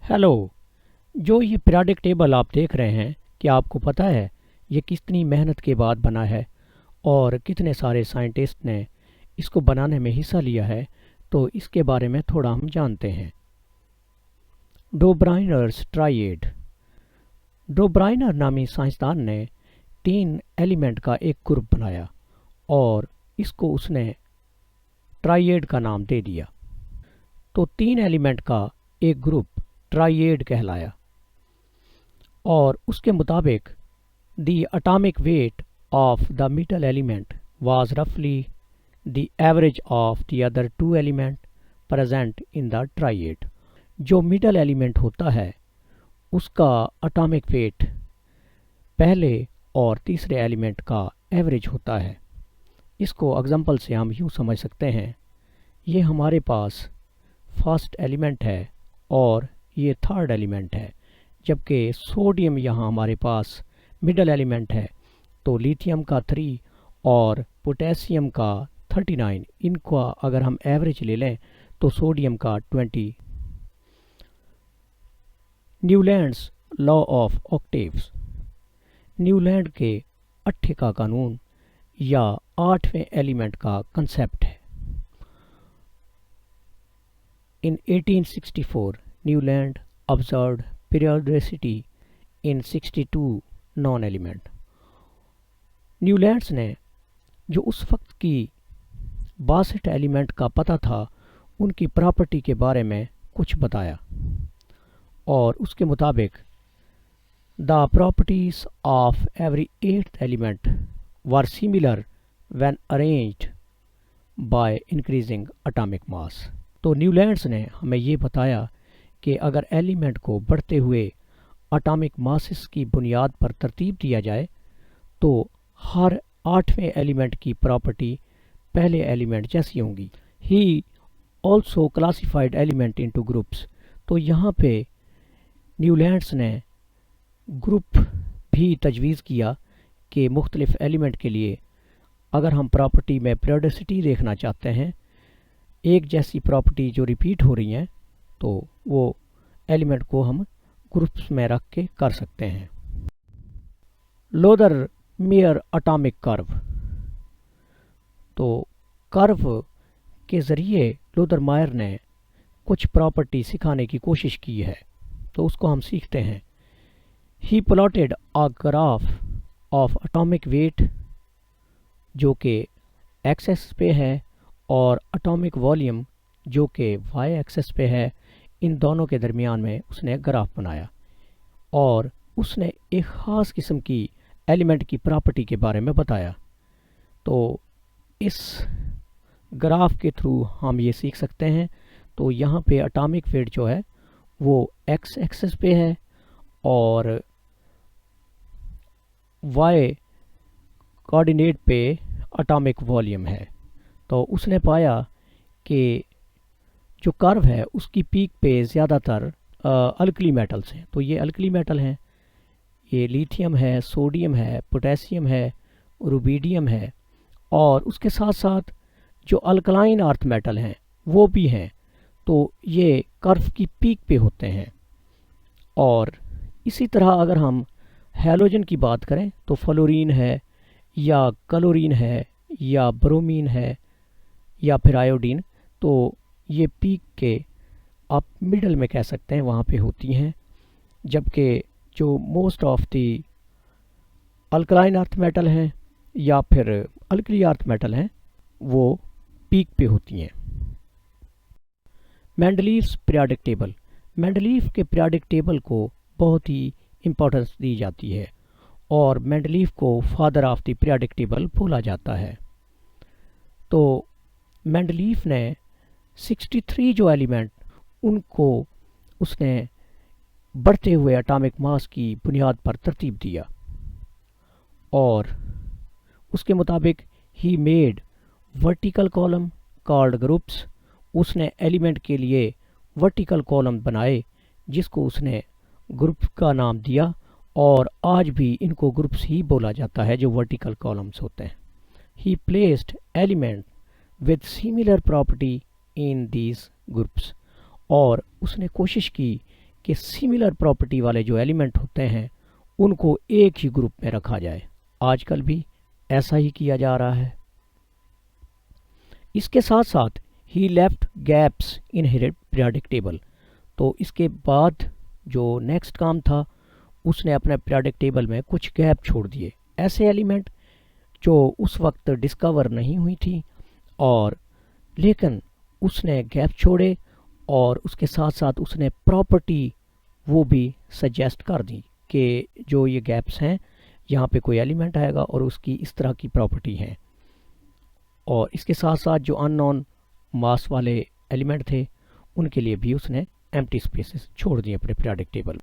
Hello. जो ये periodic table आप देख रहे हैं, क्या आपको पता है ये कितनी मेहनत के बाद बना है और कितने सारे साइंटिस्ट ने इसको बनाने में हिस्सा लिया है? तो इसके बारे में थोड़ा हम जानते हैं। डोब्राइनर्स ट्राइएड। डोब्राइनर नामी साइंसदान ने 3 एलिमेंट का एक ग्रुप बनाया और इसको उसने ट्राइएड का नाम दे दिया। तो 3 एलिमेंट का एक ग्रुप ट्राइएड कहलाया और उसके मुताबिक the atomic weight of the middle element was रफली the average of the other 2 element present in the triad. जो मिडल एलिमेंट होता है उसका एटॉमिक वेट पहले और तीसरे एलिमेंट का एवरेज होता है। इसको एग्जांपल से हम यूँ समझ सकते हैं, ये हमारे पास फर्स्ट एलिमेंट है और ये थर्ड एलिमेंट है, जबकि सोडियम यहाँ हमारे पास मिडल एलिमेंट है। तो लिथियम का 3 और पोटेशियम का 39, इनका अगर हम एवरेज ले लें तो सोडियम का 20। Newlands law of octaves. Newland के अट्ठे का कानून या 8वें एलिमेंट का कंसेप्ट है। In 1864, Newland observed periodicity in 62 non-element। न्यूलैंड्स ने जो उस वक्त की 62 एलिमेंट का पता था, उनकी प्रॉपर्टी के बारे में कुछ बताया और उसके मुताबिक the properties of every 8th element were similar when arranged by increasing atomic mass. तो न्यूलैंड्स ने हमें ये बताया कि अगर एलिमेंट को बढ़ते हुए एटॉमिक मासेस की बुनियाद पर तरतीब दिया जाए तो हर 8वें एलिमेंट की प्रॉपर्टी पहले एलिमेंट जैसी होंगी। He also classified element into groups. तो यहाँ पे न्यूलैंड्स ने ग्रुप भी तजवीज़ किया कि मुख्तलिफ एलिमेंट के लिए अगर हम प्रॉपर्टी में पीरियोडिसिटी देखना चाहते हैं, एक जैसी प्रॉपर्टी जो रिपीट हो रही हैं, तो वो एलिमेंट को हम ग्रुप्स में रख के कर सकते हैं। Luther-mayor atomic curve. तो कर्व के ज़रिए लोदर-मेयर ने कुछ प्रॉपर्टी सिखाने की कोशिश की है, तो उसको हम सीखते हैं। He plotted a graph of atomic weight जो कि एक्स एक्सिस पे है और एटॉमिक वॉल्यूम जो कि वाई एक्सिस पे है, इन दोनों के दरमियान में उसने ग्राफ बनाया और उसने एक ख़ास किस्म की एलिमेंट की प्रॉपर्टी के बारे में बताया। तो इस ग्राफ के थ्रू हम ये सीख सकते हैं। तो यहाँ पे एटॉमिक वेट जो है वो एक्स एक्सिस पे है और वाई कोऑर्डिनेट पे एटॉमिक वॉल्यूम है। तो उसने पाया कि जो कर्व है उसकी पीक पे ज़्यादातर अल्कली मेटल्स हैं। तो ये अल्कली मेटल हैं, ये लिथियम है, सोडियम है, पोटेशियम है, रुबीडियम है और उसके साथ साथ जो अल्कलाइन अर्थ मेटल हैं वो भी हैं। तो ये कर्व की पीक पे होते हैं। और इसी तरह अगर हम हैलोजन की बात करें तो फ्लोरीन है या क्लोरीन है या ब्रोमीन है या फिर आयोडीन, तो ये पीक के आप मिडल में कह सकते हैं वहाँ पे होती हैं, जबकि जो most of the alkaline earth metal हैं या फिर अल्कली अर्थ मेटल हैं वो पीक पे होती हैं। Mendeleev's periodic table. मेंडलीव के पीरियोडिक टेबल को बहुत ही इम्पोर्टेंस दी जाती है और मेंडलीव को father of the periodic table बोला जाता है। तो मेंडलीव ने 63 जो एलिमेंट उनको उसने बढ़ते हुए एटॉमिक मास की बुनियाद पर तरतीब दिया और उसके मुताबिक he made vertical column called groups. उसने एलिमेंट के लिए वर्टिकल कॉलम बनाए जिसको उसने ग्रुप का नाम दिया और आज भी इनको ग्रुप्स ही बोला जाता है जो वर्टिकल कॉलम्स होते हैं। ही placed element with similar property in these groups. और उसने कोशिश की कि सिमिलर प्रॉपर्टी वाले जो एलिमेंट होते हैं उनको एक ही ग्रुप में रखा जाए। आजकल भी ऐसा ही किया जा रहा है। इसके साथ साथ ही left gaps in his periodic table. तो इसके बाद जो नेक्स्ट काम था, उसने अपने पीरियोडिक टेबल में कुछ गैप छोड़ दिए, ऐसे एलिमेंट जो उस वक्त डिस्कवर नहीं हुई थी, और लेकिन उसने गैप छोड़े और उसके साथ साथ उसने प्रॉपर्टी वो भी सजेस्ट कर दी कि जो ये गैप्स हैं यहाँ पे कोई एलिमेंट आएगा और उसकी इस तरह की प्रॉपर्टी है। और इसके साथ साथ जो अननोन मास वाले एलिमेंट थे उनके लिए भी उसने एम्प्टी स्पेसेस छोड़ दिए अपने पीरियोडिक टेबल।